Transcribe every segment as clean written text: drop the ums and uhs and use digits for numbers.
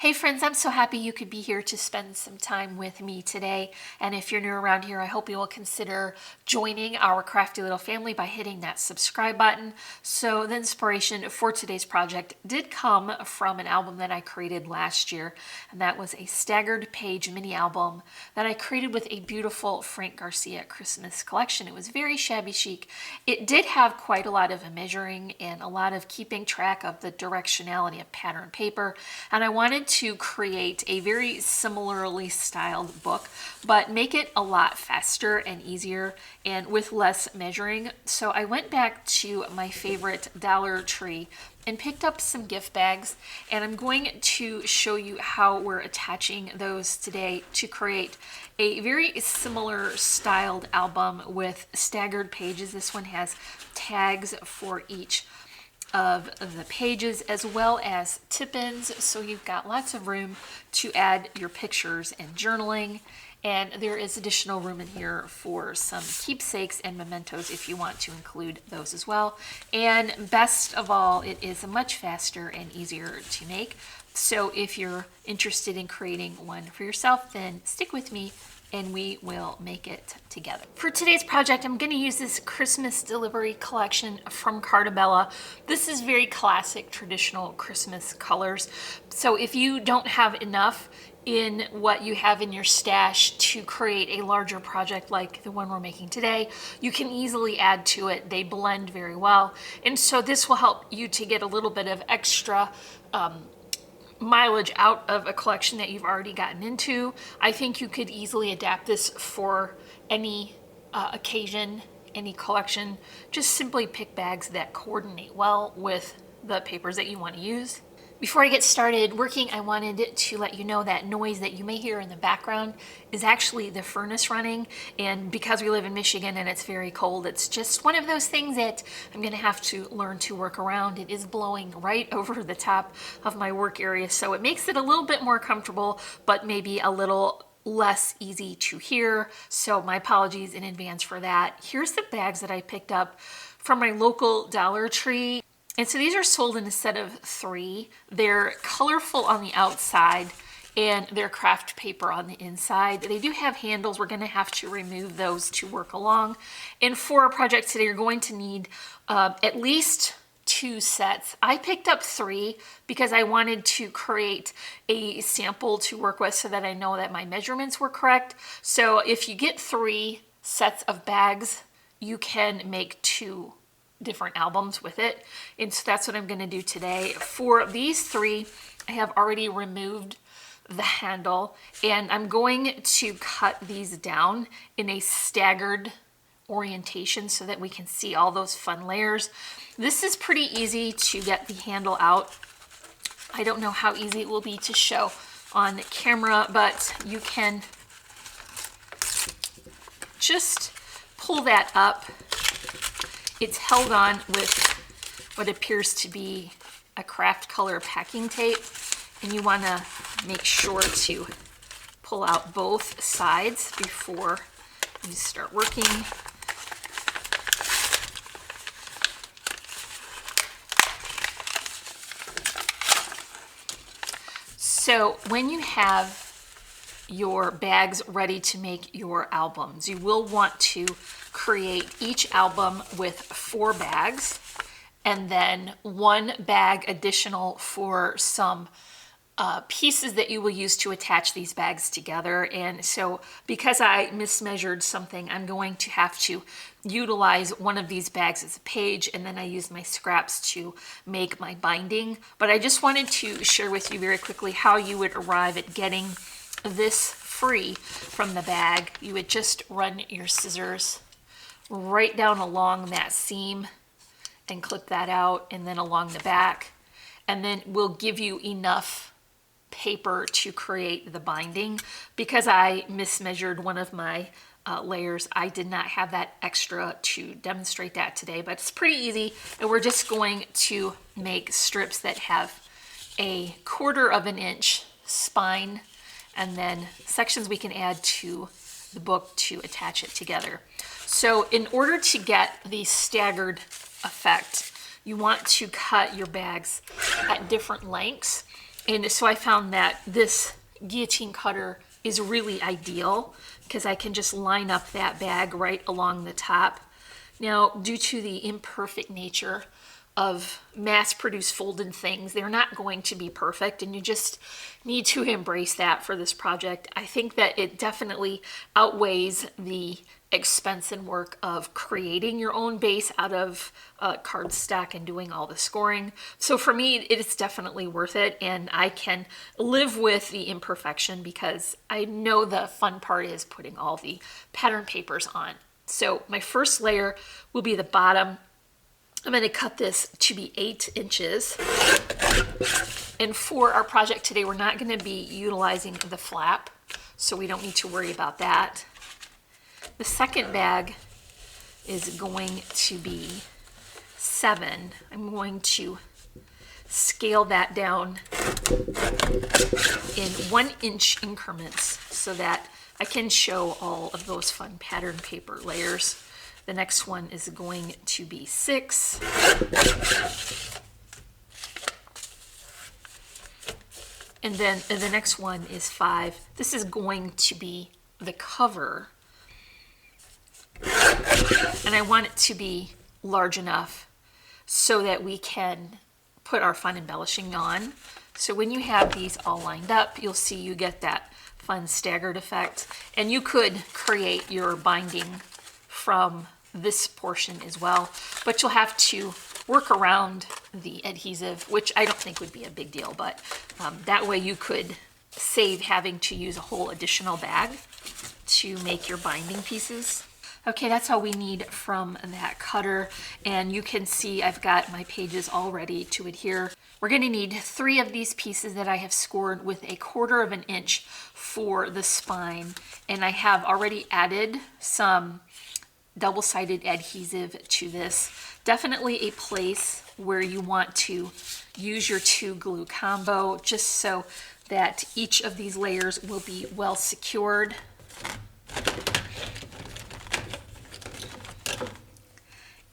Hey friends, I'm so happy you could be here to spend some time with me today. And if you're new around here, I hope you will consider joining our crafty little family by hitting that subscribe button. So the inspiration for today's project did come from an album that I created last year, and that was a staggered page mini album that I created with a beautiful Frank Garcia Christmas collection. It was very shabby chic. It did have quite a lot of measuring and a lot of keeping track of the directionality of pattern paper, and I wanted to create a very similarly styled book, but make it a lot faster and easier and with less measuring. So I went back to my favorite Dollar Tree and picked up some gift bags, and I'm going to show you how we're attaching those today to create a very similar styled album with staggered pages. This one has tags for each of the pages as well as tip-ins, so you've got lots of room to add your pictures and journaling, and there is additional room in here for some keepsakes and mementos if you want to include those as well. And best of all, it is much faster and easier to make. So if you're interested in creating one for yourself, then stick with me and we will make it together. For today's project, I'm going to use this Christmas delivery collection from Cartabella. This is very classic, traditional Christmas colors. So if you don't have enough in what you have in your stash to create a larger project like the one we're making today, you can easily add to it. They blend very well. And so this will help you to get a little bit of extra mileage out of a collection that you've already gotten into. I think you could easily adapt this for any occasion, any collection. Just simply pick bags that coordinate well with the papers that you want to use. Before I get started working, I wanted to let you know that noise that you may hear in the background is actually the furnace running, and because we live in Michigan and it's very cold, it's just one of those things that I'm going to have to learn to work around. It is blowing right over the top of my work area, so it makes it a little bit more comfortable, but maybe a little less easy to hear, so my apologies in advance for that. Here's the bags that I picked up from my local Dollar Tree. And so these are sold in a set of 3. They're colorful on the outside and they're craft paper on the inside. They do have handles. We're going to have to remove those to work along. And for our project today, you're going to need at least 2 sets. I picked up 3 because I wanted to create a sample to work with so that I know that my measurements were correct. So if you get 3 sets of bags, you can make 2 different albums with it, and so that's what I'm going to do today. For these 3, I have already removed the handle, and I'm going to cut these down in a staggered orientation so that we can see all those fun layers. This is pretty easy to get the handle out. I don't know how easy it will be to show on camera, but you can just pull that up. It's held on with what appears to be a craft color packing tape, and you want to make sure to pull out both sides before you start working. So when you have your bags ready to make your albums, you will want to create each album with 4 bags and then 1 bag additional for some pieces that you will use to attach these bags together. And so because I mismeasured something, I'm going to have to utilize one of these bags as a page, and then I use my scraps to make my binding. But I just wanted to share with you very quickly how you would arrive at getting this free from the bag. You would just run your scissors right down along that seam and clip that out, and then along the back, and then we'll give you enough paper to create the binding. Because I mismeasured one of my layers, I did not have that extra to demonstrate that today, but it's pretty easy, and we're just going to make strips that have a 1/4 of an inch spine, and then sections we can add to the book to attach it together. So in order to get the staggered effect, you want to cut your bags at different lengths. And so I found that this guillotine cutter is really ideal because I can just line up that bag right along the top. Now, due to the imperfect nature of mass-produced folded things, they're not going to be perfect, and you just need to embrace that for this project. I think that it definitely outweighs the expense and work of creating your own base out of cardstock and doing all the scoring. So for me, it's definitely worth it, and I can live with the imperfection because I know the fun part is putting all the pattern papers on. So my first layer will be the bottom. I'm going to cut this to be 8 inches. And for our project today, we're not going to be utilizing the flap, so we don't need to worry about that. The second bag is going to be 7. I'm going to scale that down in 1-inch increments so that I can show all of those fun pattern paper layers. The next one is going to be 6. And then the next one is 5. This is going to be the cover. And I want it to be large enough so that we can put our fun embellishing on. So when you have these all lined up, you'll see you get that fun staggered effect. And you could create your binding from this portion as well, but you'll have to work around the adhesive, which I don't think would be a big deal, but that way you could save having to use a whole additional bag to make your binding pieces. Okay, that's all we need from that cutter, and you can see I've got my pages all ready to adhere. We're going to need 3 of these pieces that I have scored with 1/4 inch for the spine, and I have already added some double-sided adhesive to this. Definitely a place where you want to use your 2 glue combo just so that each of these layers will be well secured.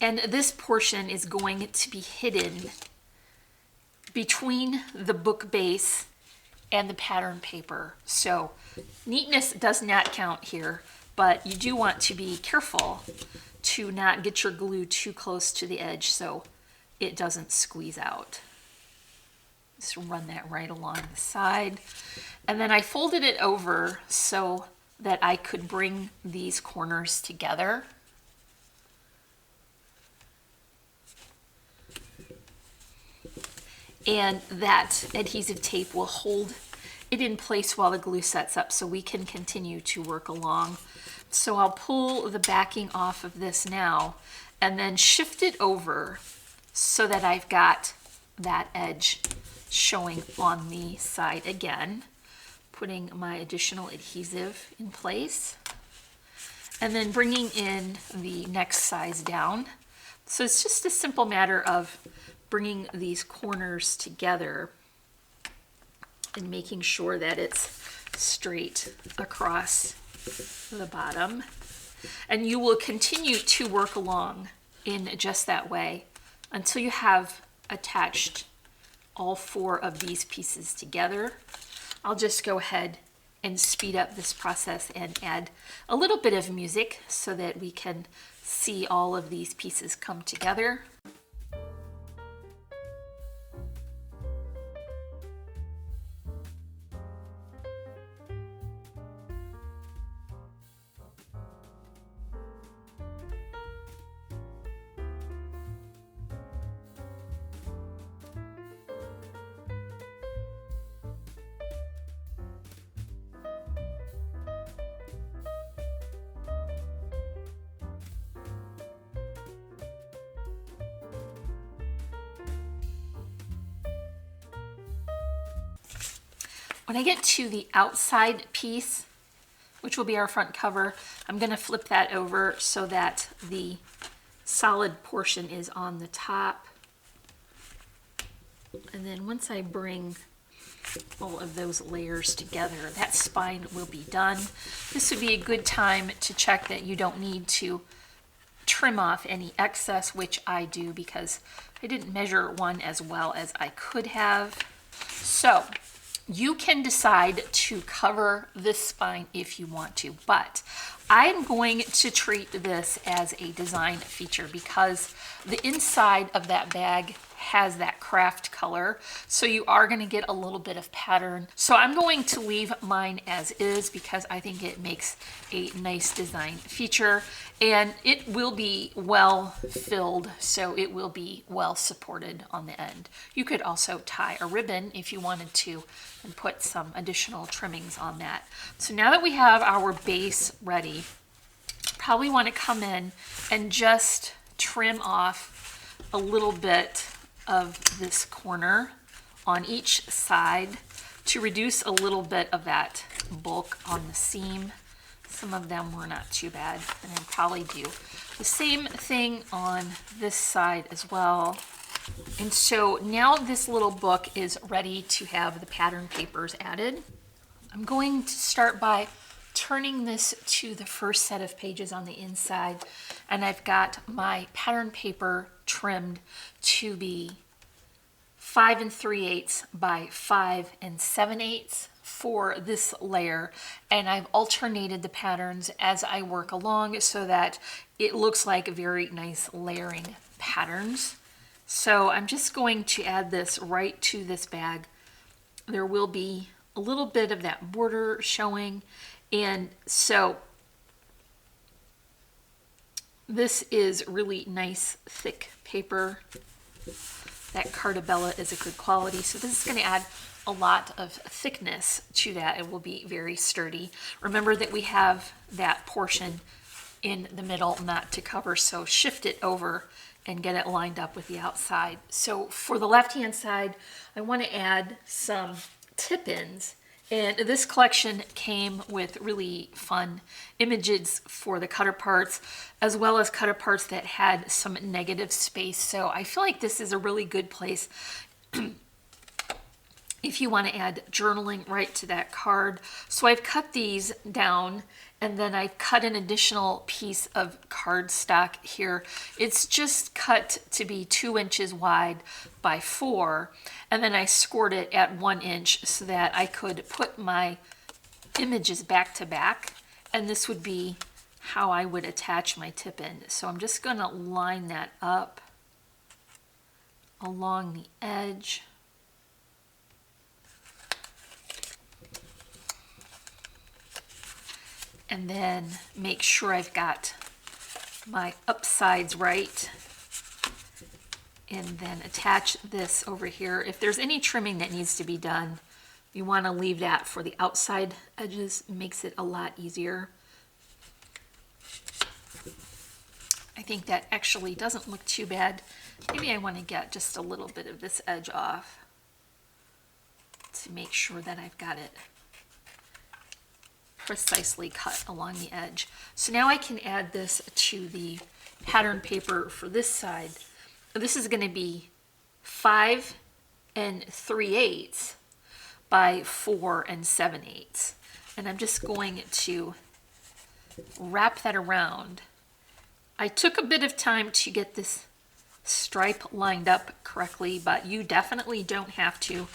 And this portion is going to be hidden between the book base and the pattern paper. So neatness does not count here, but you do want to be careful to not get your glue too close to the edge so it doesn't squeeze out. Just run that right along the side. And then I folded it over so that I could bring these corners together. And that adhesive tape will hold it in place while the glue sets up so we can continue to work along. So I'll pull the backing off of this now and then shift it over so that I've got that edge showing on the side again, putting my additional adhesive in place and then bringing in the next size down. So it's just a simple matter of bringing these corners together and making sure that it's straight across the bottom. And you will continue to work along in just that way until you have attached all 4 of these pieces together. I'll just go ahead and speed up this process and add a little bit of music so that we can see all of these pieces come together. When I get to the outside piece, which will be our front cover, I'm going to flip that over so that the solid portion is on the top. And then once I bring all of those layers together, that spine will be done. This would be a good time to check that you don't need to trim off any excess, which I do because I didn't measure one as well as I could have. So you can decide to cover this spine if you want to, but I'm going to treat this as a design feature because the inside of that bag has that craft color, so you are going to get a little bit of pattern. So I'm going to leave mine as is because I think it makes a nice design feature, and it will be well filled, so it will be well supported on the end. You could also tie a ribbon if you wanted to and put some additional trimmings on that. So now that we have our base ready, probably want to come in and just trim off a little bit of this corner on each side to reduce a little bit of that bulk on the seam. Some of them were not too bad, and I'll probably do the same thing on this side as well. And so now this little book is ready to have the pattern papers added. I'm going to start by turning this to the first set of pages on the inside, and I've got my pattern paper trimmed to be 5 3/8 by 5 7/8 for this layer, and I've alternated the patterns as I work along so that it looks like very nice layering patterns. So I'm just going to add this right to this bag. There will be a little bit of that border showing, and so this is really nice thick paper. That Cartabella is a good quality, so this is going to add a lot of thickness to that. It will be very sturdy. Remember that we have that portion in the middle not to cover, so shift it over and get it lined up with the outside. So for the left hand side, I want to add some tip-ins, and this collection came with really fun images for the cutter parts, as well as cutter parts that had some negative space. So I feel like this is a really good place if you want to add journaling right to that card. So I've cut these down, and then I cut an additional piece of cardstock here. It's just cut to be 2 inches wide by 4, and then I scored it at 1 inch so that I could put my images back to back, and this would be how I would attach my tip-in. So I'm just going to line that up along the edge. And then make sure I've got my upsides right, and then attach this over here. If there's any trimming that needs to be done, you want to leave that for the outside edges. It makes it a lot easier. I think that actually doesn't look too bad. Maybe I want to get just a little bit of this edge off to make sure that I've got it precisely cut along the edge. So now I can add this to the pattern paper for this side. This is going to be 5 3/8 by 4 7/8, and I'm just going to wrap that around. I took a bit of time to get this stripe lined up correctly, but you definitely don't have to,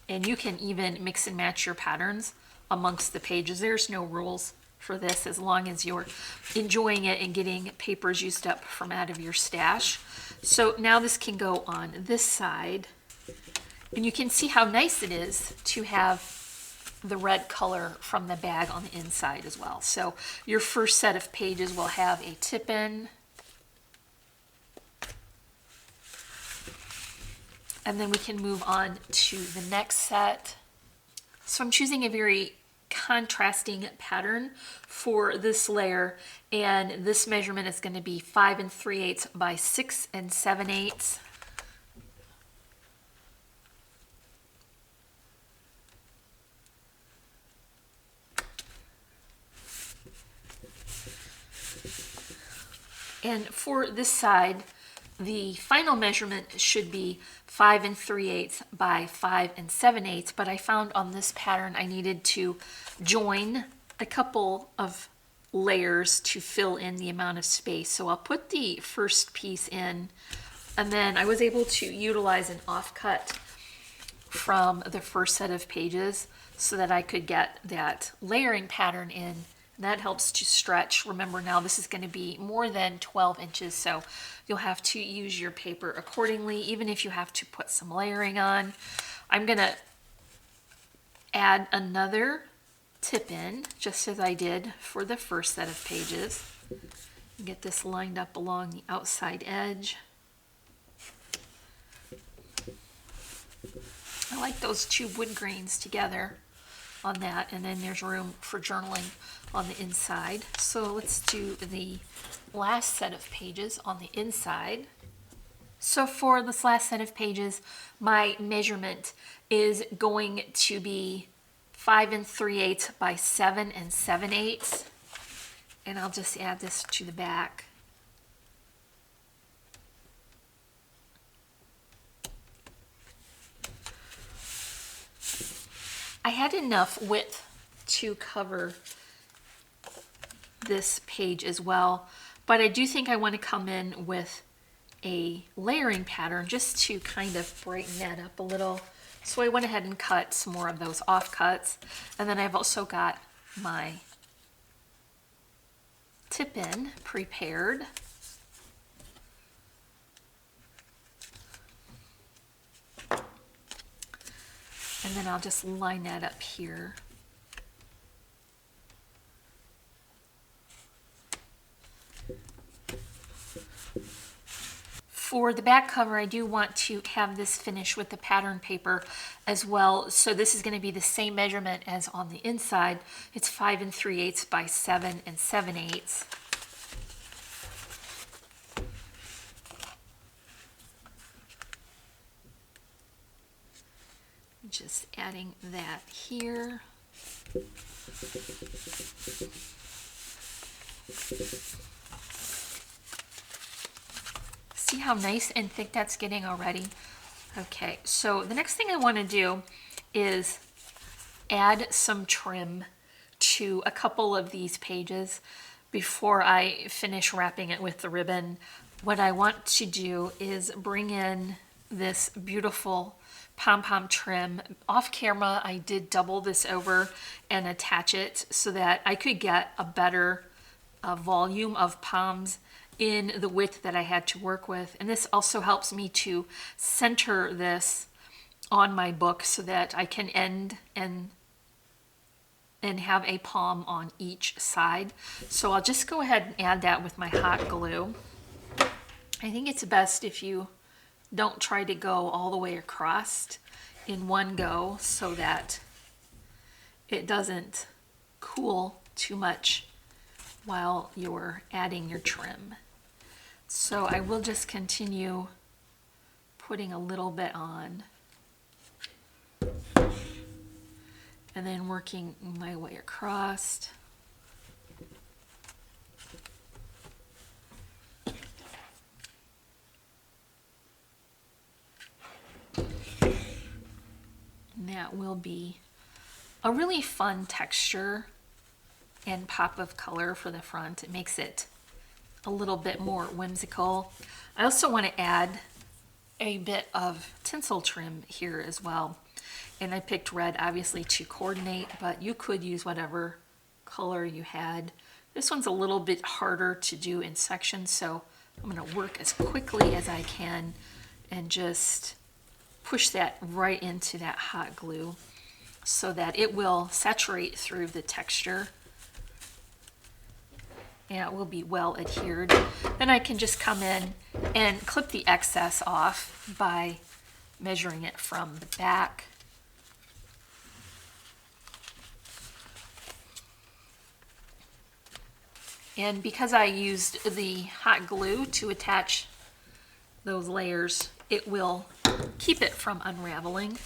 and you can even mix and match your patterns amongst the pages. There's no rules for this as long as you're enjoying it and getting papers used up from out of your stash. So now this can go on this side, and you can see how nice it is to have the red color from the bag on the inside as well. So your first set of pages will have a tip-in, and then we can move on to the next set. So I'm choosing a very contrasting pattern for this layer, and this measurement is going to be 5 3/8 by 6 7/8. And for this side, the final measurement should be 5 3/8 by 5 7/8, but I found on this pattern I needed to join a couple of layers to fill in the amount of space. So I'll put the first piece in, and then I was able to utilize an offcut from the first set of pages so that I could get that layering pattern in. And that helps to stretch. Remember, now this is going to be more than 12 inches, so you'll have to use your paper accordingly, even if you have to put some layering on. I'm going to add another tip in, just as I did for the first set of pages. Get this lined up along the outside edge. I like those two wood grains together on that, and then there's room for journaling on the inside. So let's do the last set of pages on the inside. So for this last set of pages, my measurement is going to be 5 3/8 by 7 7/8. And I'll just add this to the back. I had enough width to cover this page as well, but I do think I want to come in with a layering pattern just to kind of brighten that up a little. So I went ahead and cut some more of those offcuts, and then I've also got my tip in prepared. And then I'll just line that up here. For the back cover, I do want to have this finish with the pattern paper as well. So this is going to be the same measurement as on the inside. It's 5 3/8 by 7 7/8. Just adding that here. See how nice and thick that's getting already? Okay, so the next thing I want to do is add some trim to a couple of these pages before I finish wrapping it with the ribbon. What I want to do is bring in this beautiful pom-pom trim. Off camera, I did double this over and attach it so that I could get a better volume of poms in the width that I had to work with. And this also helps me to center this on my book so that I can end and have a palm on each side. So I'll just go ahead and add that with my hot glue. I think it's best if you don't try to go all the way across in one go so that it doesn't cool too much while you're adding your trim. So I will just continue putting a little bit on and then working my way across. And that will be a really fun texture and pop of color for the front. It makes it a little bit more whimsical. I also want to add a bit of tinsel trim here as well. And I picked red obviously to coordinate, but you could use whatever color you had. This one's a little bit harder to do in sections, so I'm going to work as quickly as I can and just push that right into that hot glue so that it will saturate through the texture and it will be well adhered. Then I can just come in and clip the excess off by measuring it from the back. And because I used the hot glue to attach those layers, it will keep it from unraveling.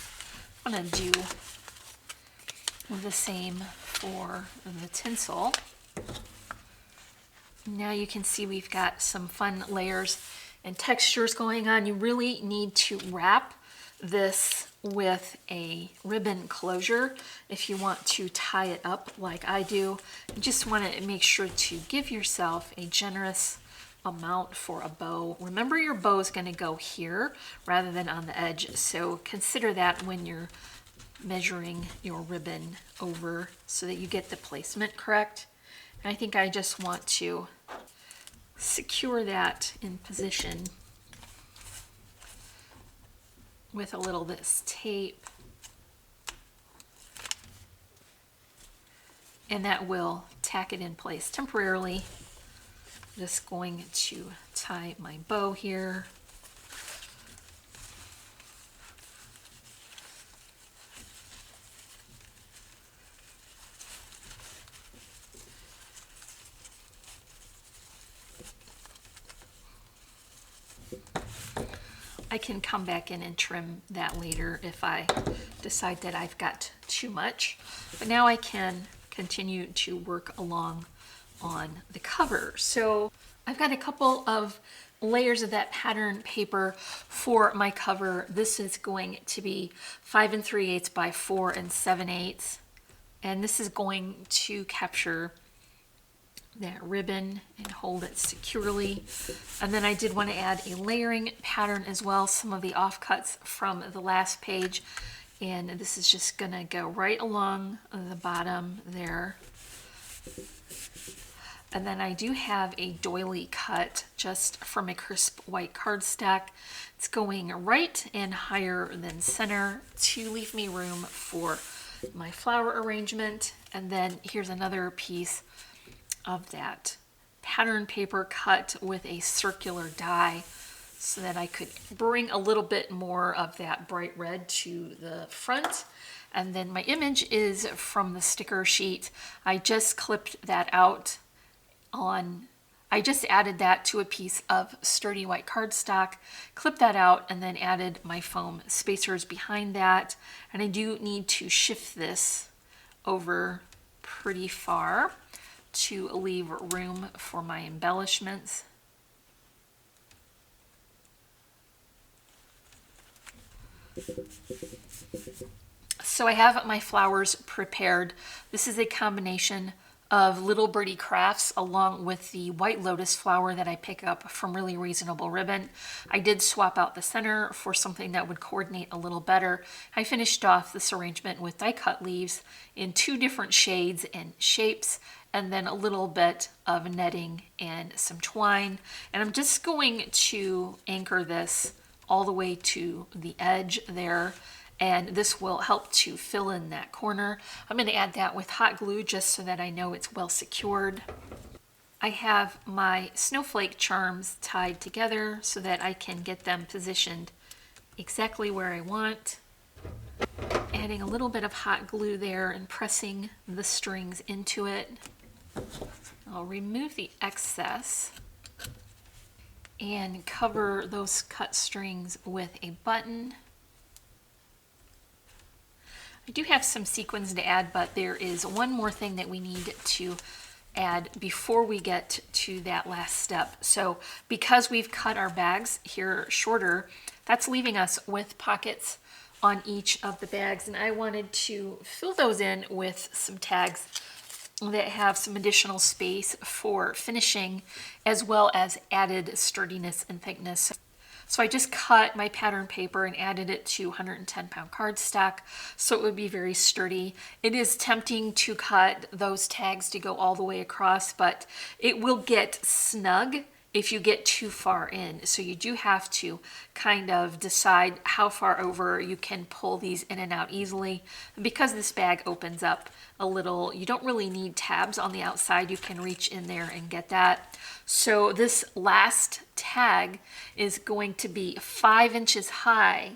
I'm going to do the same for the tinsel. Now you can see we've got some fun layers and textures going on. You really need to wrap this with a ribbon closure if you want to tie it up like I do. You just want to make sure to give yourself a generous amount for a bow. Remember, your bow is going to go here rather than on the edge, so consider that when you're measuring your ribbon over so that you get the placement correct. And I think I just want to secure that in position with a little of this tape, and that will tack it in place temporarily. Just going to tie my bow here. I can come back in and trim that later if I decide that I've got too much. But now I can continue to work along on the cover. So I've got a couple of layers of that pattern paper for my cover. This is going to be 5 3/8 by 4 7/8. And this is going to capture that ribbon and hold it securely. And then I did want to add a layering pattern as well, some of the offcuts from the last page, and this is just gonna go right along the bottom there. And then I do have a doily cut just from a crisp white cardstock. It's going right and higher than center to leave me room for my flower arrangement. And then here's another piece of that pattern paper cut with a circular die so that I could bring a little bit more of that bright red to the front. And then my image is from the sticker sheet. I just clipped that out on, I just added that to a piece of sturdy white cardstock, clipped that out, and then added my foam spacers behind that. And I do need to shift this over pretty far to leave room for my embellishments. So I have my flowers prepared. This is a combination of Little Birdie Crafts along with the white lotus flower that I pick up from Really Reasonable Ribbon. I did swap out the center for something that would coordinate a little better. I finished off this arrangement with die cut leaves in 2 different shades and shapes, and then a little bit of netting and some twine. And I'm just going to anchor this all the way to the edge there, and this will help to fill in that corner. I'm going to add that with hot glue just so that I know it's well secured. I have my snowflake charms tied together so that I can get them positioned exactly where I want. Adding a little bit of hot glue there and pressing the strings into it. I'll remove the excess and cover those cut strings with a button. I do have some sequins to add, but there is one more thing that we need to add before we get to that last step. So because we've cut our bags here shorter, that's leaving us with pockets on each of the bags, and I wanted to fill those in with some tags that have some additional space for finishing as well as added sturdiness and thickness. So I just cut my pattern paper and added it to 110-pound cardstock so it would be very sturdy. It is tempting to cut those tags to go all the way across, but it will get snug if you get too far in. So you do have to kind of decide how far over you can pull these in and out easily. And because this bag opens up a little, you don't really need tabs on the outside. You can reach in there and get that. So this last tag is going to be 5 inches high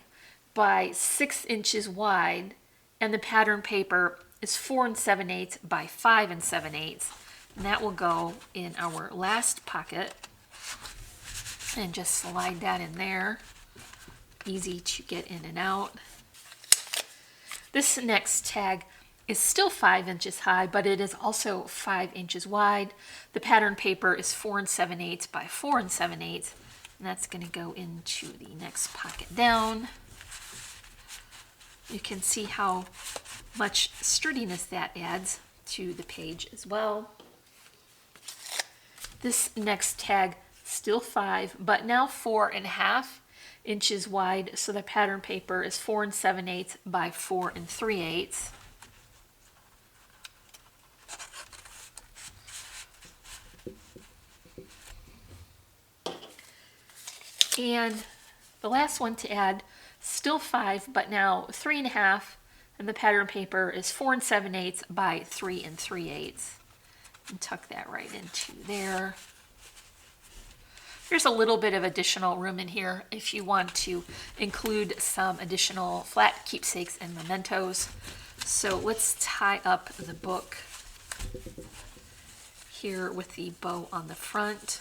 by 6 inches wide, and the pattern paper is 4 7/8 by 5 7/8. And that will go in our last pocket. And just slide that in there. Easy to get in and out. This next tag is still 5 inches high, but it is also 5 inches wide. The pattern paper is 4 7/8 by 4 7/8, and that's going to go into the next pocket down. You can see how much sturdiness that adds to the page as well. This next tag still 5, but now 4.5 inches wide. So the pattern paper is 4 7/8 by 4 3/8. And the last one to add, still 5, but now 3.5, and the pattern paper is 4 7/8 by 3 3/8. And tuck that right into there. There's a little bit of additional room in here if you want to include some additional flat keepsakes and mementos. So let's tie up the book here with the bow on the front.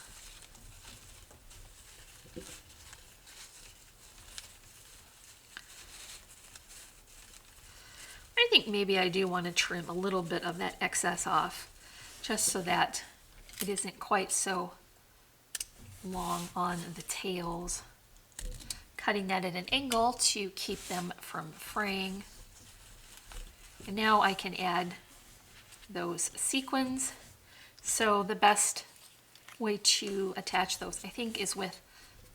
I think maybe I do want to trim a little bit of that excess off, just so that it isn't quite so long on the tails. Cutting that at an angle to keep them from fraying. And now I can add those sequins. So the best way to attach those, I think, is with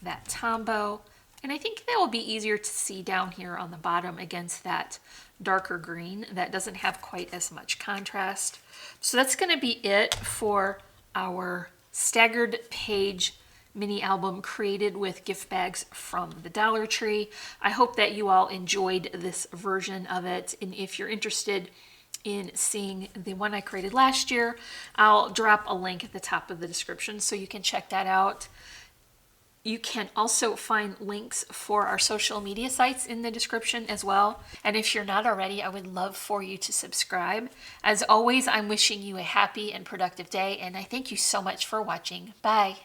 that tombow. And I think that will be easier to see down here on the bottom against that darker green that doesn't have quite as much contrast. So that's going to be it for our staggered page mini album created with gift bags from the Dollar Tree. I hope that you all enjoyed this version of it, and if you're interested in seeing the one I created last year, I'll drop a link at the top of the description so you can check that out. You can also find links for our social media sites in the description as well. And if you're not already, I would love for you to subscribe. As always, I'm wishing you a happy and productive day, and I thank you so much for watching. Bye.